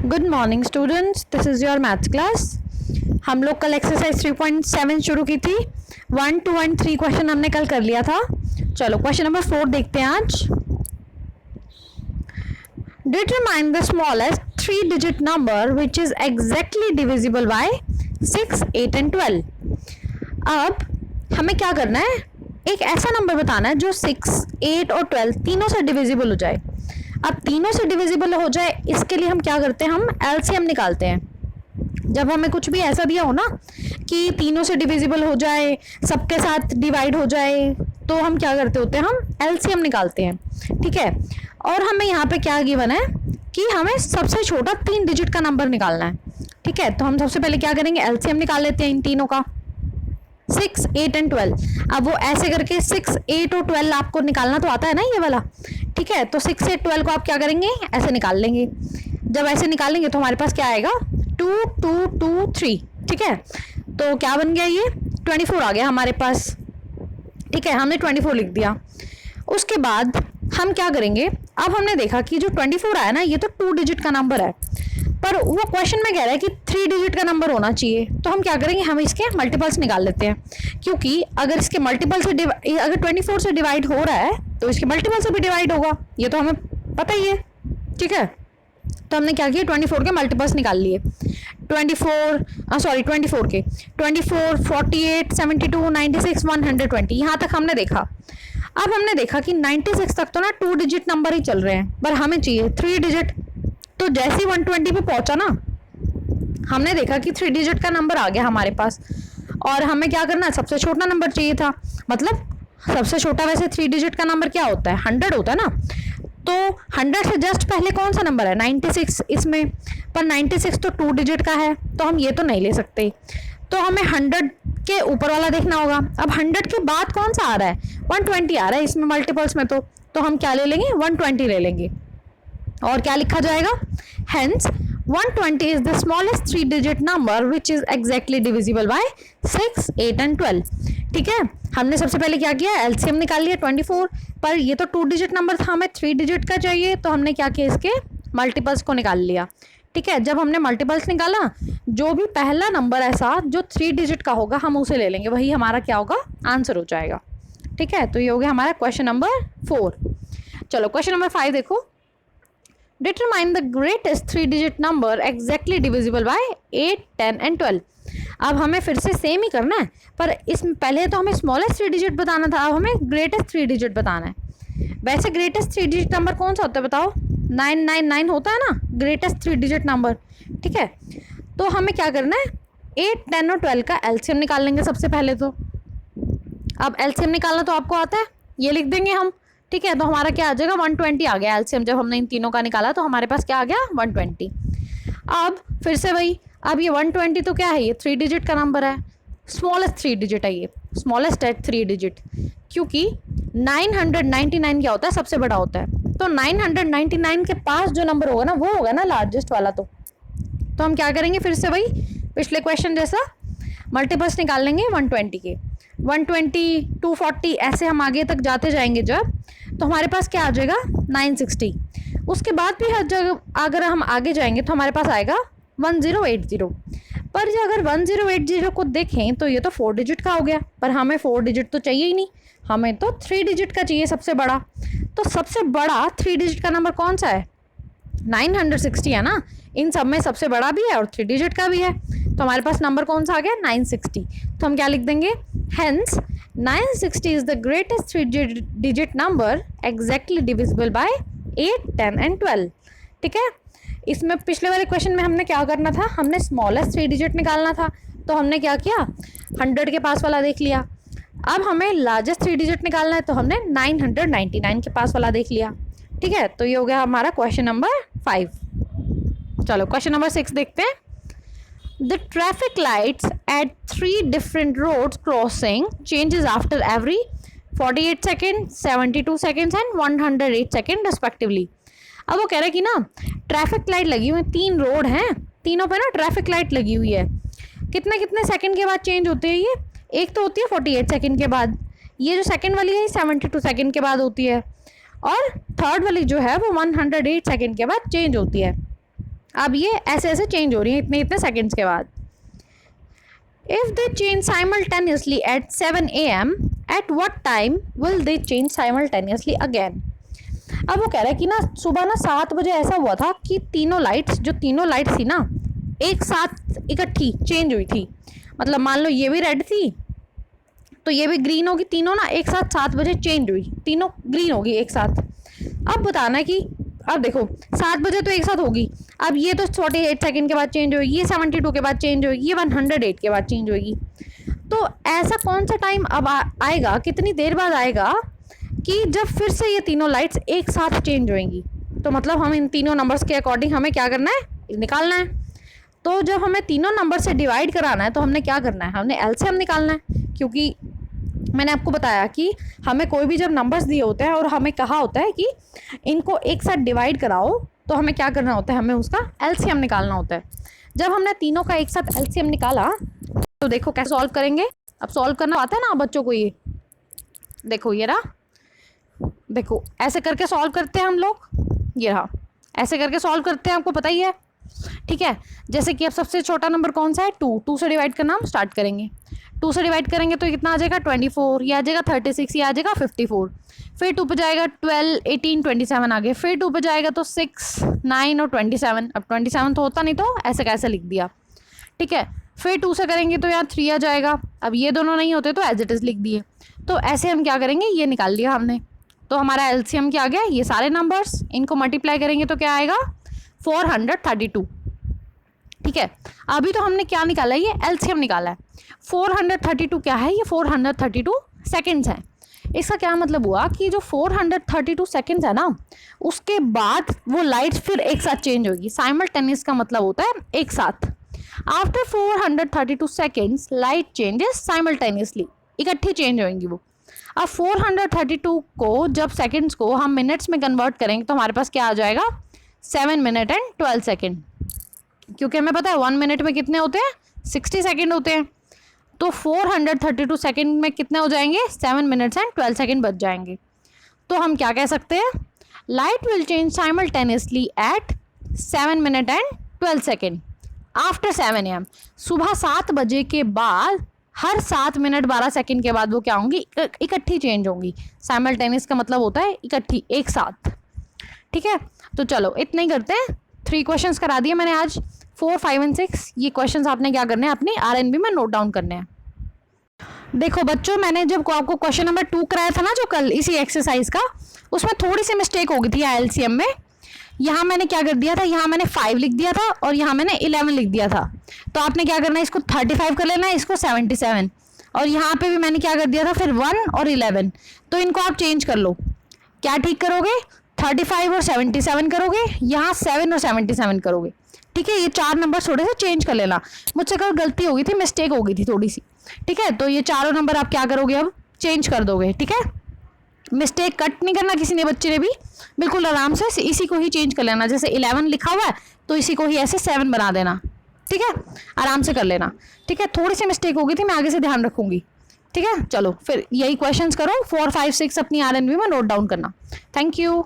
Good morning students, this is your maths class. हम लोग कल एक्सरसाइज 3.7 शुरू की थी। 1 to 3 क्वेश्चन हमने कल कर लिया था। चलो क्वेश्चन नंबर 4 देखते हैं आज। Determine the smallest 3 digit number which is exactly divisible by 6, 8 and 12। अब हमें क्या करना है, एक ऐसा नंबर बताना है जो 6, 8 और 12 तीनों से डिविजिबल हो जाए। अब तीनों से डिविजिबल हो जाए, इसके लिए हम क्या करते हैं, हम एलसीएम निकालते हैं। जब हमें कुछ भी ऐसा दिया हो ना कि तीनों से डिविजिबल हो जाए, सबके साथ डिवाइड हो जाए, तो हम क्या करते होते हैं, हम एलसीएम निकालते हैं। ठीक है, और हमें यहाँ पे क्या गिवन है कि हमें सबसे छोटा 3 डिजिट का नंबर निकालना है। ठीक है, तो हम सबसे पहले क्या करेंगे, एलसीएम निकाल लेते हैं इन तीनों का, 6, 8 and 12। अब वो ऐसे करके 6, 8 और 12 आपको निकालना तो आता है ना ये वाला। ठीक है, तो 6 से 12 को आप क्या करेंगे, ऐसे निकाल लेंगे। जब ऐसे निकालेंगे तो हमारे पास क्या आएगा, 2, 2, 2, 3। ठीक है, तो क्या बन गया, ये 24 आ गया हमारे पास। ठीक है, हमने 24 लिख दिया। उसके बाद हम क्या करेंगे, अब हमने देखा कि जो 24 आया ना, ये तो 2 डिजिट का नंबर है, पर वो क्वेश्चन में कह रहा है कि 3 डिजिट का नंबर होना चाहिए। तो हम क्या करेंगे, हम इसके मल्टीपल्स निकाल लेते हैं, क्योंकि अगर इसके मल्टीपल से अगर 24 से डिवाइड हो रहा है तो इसके मल्टीपल से भी डिवाइड होगा, ये तो हमें पता ही है। ठीक है, तो हमने क्या किया, 24 के मल्टीपल्स निकाल लिए। 24 के 24, 48, 72, 96, 120, यहाँ तक हमने देखा। अब हमने देखा कि 96 तक तो ना 2 डिजिट नंबर ही चल रहे हैं, पर हमें चाहिए 3 डिजिट। तो जैसे ही 120 पे पहुंचा ना, हमने देखा कि 3 डिजिट का नंबर आ गया हमारे पास, और हमें क्या करना है, सबसे छोटा नंबर चाहिए था। मतलब सबसे छोटा वैसे 3 डिजिट का नंबर क्या होता है, 100 होता है ना। तो 100 से जस्ट पहले कौन सा नंबर है, 96 इसमें, पर 96 तो 2 डिजिट का है, तो हम ये तो नहीं ले सकते। तो हमें 100 के ऊपर वाला देखना होगा। अब 100 के बाद कौन सा आ रहा है, 120 आ रहा है इसमें मल्टीपल्स में, तो हम क्या ले लेंगे, 120 ले लेंगे। और क्या लिखा जाएगा, hence 120 is the smallest 3 digit number which is exactly divisible by 6, 8 and 12। ठीक है, हमने सबसे पहले क्या किया, एलसीएम निकाल लिया 24, पर ये तो 2 डिजिट नंबर था, हमें 3 डिजिट का चाहिए, तो हमने क्या किया, इसके मल्टीपल्स को निकाल लिया। ठीक है, जब हमने मल्टीपल्स निकाला, जो भी पहला नंबर ऐसा जो 3 डिजिट का होगा हम उसे ले लेंगे, वही हमारा क्या होगा, आंसर हो जाएगा। ठीक है, तो ये हो गया हमारा क्वेश्चन नंबर 4। चलो क्वेश्चन नंबर 5 देखो। Determine the greatest 3 digit number exactly divisible by 8, 10 and 12। अब हमें फिर से सेम ही करना है, पर इसमें पहले तो हमें स्मॉलेस्ट 3 डिजिट बताना था, अब हमें ग्रेटेस्ट 3 डिजिट बताना है। वैसे ग्रेटेस्ट 3 डिजिट नंबर कौन सा होता है बताओ, 999 होता है ना ग्रेटेस्ट 3 डिजिट नंबर। ठीक है, तो हमें क्या करना है, 8, 10 और 12 का एलसीएम निकाल लेंगे सबसे पहले। तो अब एलसीएम निकालना तो आपको आता है, ये लिख देंगे हम। ठीक है, तो हमारा क्या आ जाएगा, 120 आ गया एलसीएम। जब हमने इन तीनों का निकाला तो हमारे पास क्या आ गया, 120। अब फिर से वही, अब ये 120 तो क्या है, ये 3 डिजिट का नंबर है, स्मॉलेस्ट 3 डिजिट है, ये स्मॉलेस्ट है 3 डिजिट, क्योंकि 999 क्या होता है, सबसे बड़ा होता है। तो 999 के पास जो नंबर होगा ना, वो होगा ना लार्जेस्ट वाला। तो हम क्या करेंगे, फिर से वही पिछले क्वेश्चन जैसा मल्टीपल्स निकाल लेंगे 120 के, 120, 240 ऐसे हम आगे तक जाते जाएंगे जब, तो हमारे पास क्या आ जाएगा, 960। उसके बाद भी हर जगह अगर हम आगे जाएंगे तो हमारे पास आएगा 1080। पर जो अगर 1080 को देखें तो ये तो 4 डिजिट का हो गया, पर हमें 4 डिजिट तो चाहिए ही नहीं, हमें तो 3 डिजिट का चाहिए सबसे बड़ा। तो सबसे बड़ा 3 डिजिट का नंबर कौन सा है, 960 है ना। इन सब में सबसे बड़ा भी है और 3 डिजिट का भी है, तो हमारे पास नंबर कौन सा आ गया, 960। तो हम क्या लिख देंगे, hence 960 is the greatest 3 digit number exactly divisible by 8, 10 and 12। ठीक है, इसमें पिछले वाले क्वेश्चन में हमने क्या करना था, हमने स्मॉलेस्ट 3 डिजिट निकालना था, तो हमने क्या किया, 100 के पास वाला देख लिया। अब हमें लार्जेस्ट 3 डिजिट निकालना है, तो हमने 999 के पास वाला देख लिया। ठीक है, तो ये हो गया हमारा क्वेश्चन नंबर 5। चलो क्वेश्चन नंबर 6 देखते हैं। The traffic lights at 3 different roads crossing changes after every 48 seconds, 72 seconds and 108 seconds respectively। अब वो कह रहा है कि ना ट्रैफिक लाइट लगी हुई है, 3 रोड हैं, तीनों पे ना ट्रैफिक लाइट लगी हुई है, कितने कितने सेकंड के बाद चेंज होती है ये, एक तो होती है 48 सेकंड के बाद, ये जो सेकंड वाली है 72 सेकंड के बाद होती है, और थर्ड वाली जो है वो 108 सेकंड के बाद चेंज होती है। अब ये ऐसे ऐसे चेंज हो रही है इतने इतने सेकंड्स के बाद। If they change simultaneously eight 7 AM, at what time will they change simultaneously again. अब वो कह रहा है कि ना सुबह ना 7 बजे ऐसा हुआ था कि तीनों लाइट्स थी ना एक साथ इकट्ठी चेंज हुई थी। मतलब मान लो ये भी रेड थी तो ये भी ग्रीन होगी, तीनों ना एक साथ 7 बजे चेंज हुई, तीनों ग्रीन होगी एक साथ। अब बताना कि अब देखो 7 बजे तो एक साथ होगी, अब ये तो 48 सेकंड के बाद चेंज होगी, ये 72 के बाद चेंज होगी, ये 108 के बाद चेंज होगी। तो ऐसा कौन सा टाइम अब आएगा, कितनी देर बाद आएगा कि जब फिर से ये तीनों लाइट्स एक साथ चेंज होंगी। तो मतलब हम इन तीनों नंबर्स के अकॉर्डिंग हमें क्या करना है, निकालना है। तो जब हमें तीनों नंबर से डिवाइड कराना है तो हमने क्या करना है, हमने एलसीएम निकालना है। क्योंकि मैंने आपको बताया कि हमें कोई भी जब नंबर्स दिए होते हैं और हमें कहा होता है कि इनको एक साथ डिवाइड कराओ तो हमें क्या करना होता है, हमें उसका एलसीएम निकालना होता है। जब हमने तीनों का एक साथ एलसीएम निकाला तो देखो कैसे सॉल्व करेंगे। अब सॉल्व करना आता है ना बच्चों को, ये देखो ये रहा, देखो ऐसे करके सॉल्व करते हैं हम लोग, ये रहा ऐसे करके सॉल्व करते हैं, आपको पता ही है। ठीक है, जैसे कि अब सबसे छोटा नंबर कौन सा है, 2 से डिवाइड करना हम स्टार्ट करेंगे। 2 से डिवाइड करेंगे तो कितना आ जाएगा 24, ये आ जाएगा 36, ये आ जाएगा 54। फिर 2 पे जाएगा 12, 18, 27 आ गए। फिर 2 पे जाएगा तो 6, 9 और 27। अब 27 तो होता नहीं तो ऐसे कैसे लिख दिया। ठीक है, फिर 2 से करेंगे तो यहाँ 3 आ जाएगा। अब ये दोनों नहीं होते तो एज इट इज़ लिख दिए। तो ऐसे हम क्या करेंगे, ये निकाल लिया हमने। तो हमारा एलसीएम क्या आ गया, ये सारे नंबर्स इनको मल्टीप्लाई करेंगे तो क्या आएगा 432। ठीक है, अभी तो हमने क्या निकाला है, ये एलसीएम निकाला है। 432 क्या है, ये 432 सेकंड्स हैं। इसका क्या मतलब हुआ कि जो 432 सेकंड्स है ना उसके बाद वो लाइट्स फिर एक साथ चेंज होगी। साइमल्टेनियस का मतलब होता है एक साथ। After 432 seconds light changes simultaneously, इकट्ठी चेंज होंगी वो। अब 432 को जब सेकंड्स को हम मिनट्स में कन्वर्ट करेंगे तो हमारे पास क्या आ जाएगा 7 मिनट एंड 12 सेकेंड। क्योंकि हमें पता है 1 मिनट में कितने होते हैं 60 सेकेंड होते हैं। तो 432 सेकेंड में कितने हो जाएंगे 7 मिनट्स एंड 12 सेकेंड बच जाएंगे। तो हम क्या कह सकते हैं, light will change simultaneously eight 7 minute and 12 second after 7 AM। सुबह 7 बजे के बाद हर 7 मिनट 12 सेकेंड के बाद वो क्या होंगी, इकट्ठी चेंज होंगी। साइमल्टेनियस का मतलब होता है इकट्ठी एक साथ। ठीक है, तो चलो इतना ही करते हैं। 3 क्वेश्चंस करा दिए मैंने आज, 4, 5 और 6। ये क्वेश्चंस आपने क्या करने हैं, अपनी आरएनबी में नोट डाउन करने हैं। देखो बच्चों, मैंने जब आपको क्वेश्चन नंबर 2 कराया था ना जो कल इसी एक्सरसाइज का, उसमें थोड़ी सी मिस्टेक हो गई थी एलसीएम में। यहाँ मैंने क्या कर दिया था, यहाँ मैंने 5 लिख दिया था और यहाँ मैंने 11 लिख दिया था। तो आपने क्या करना है, इसको 35 कर लेना है, इसको 77। और यहाँ पे भी मैंने क्या कर दिया था फिर 1 और 11। तो इनको आप चेंज कर लो। क्या ठीक करोगे, 35 और 77 करोगे, यहाँ 7 और 77 करोगे। ठीक है, ये 4 नंबर थोड़े से चेंज कर लेना। मुझसे कल गलती हो गई थी, मिस्टेक हो गई थी थोड़ी सी। ठीक है, तो ये चारों नंबर आप क्या करोगे, अब चेंज कर दोगे। ठीक है, मिस्टेक कट नहीं करना किसी ने, बच्चे ने भी बिल्कुल आराम से इसी को ही चेंज कर लेना। जैसे 11 लिखा हुआ है तो इसी को ही ऐसे 7 बना देना। ठीक है, आराम से कर लेना। ठीक है, थोड़ी सी मिस्टेक हो गई थी, मैं आगे से ध्यान रखूंगी। ठीक है, चलो फिर यही क्वेश्चंस करो, 4, 5, 6 अपनी आरएनबी में नोट डाउन करना। Thank you.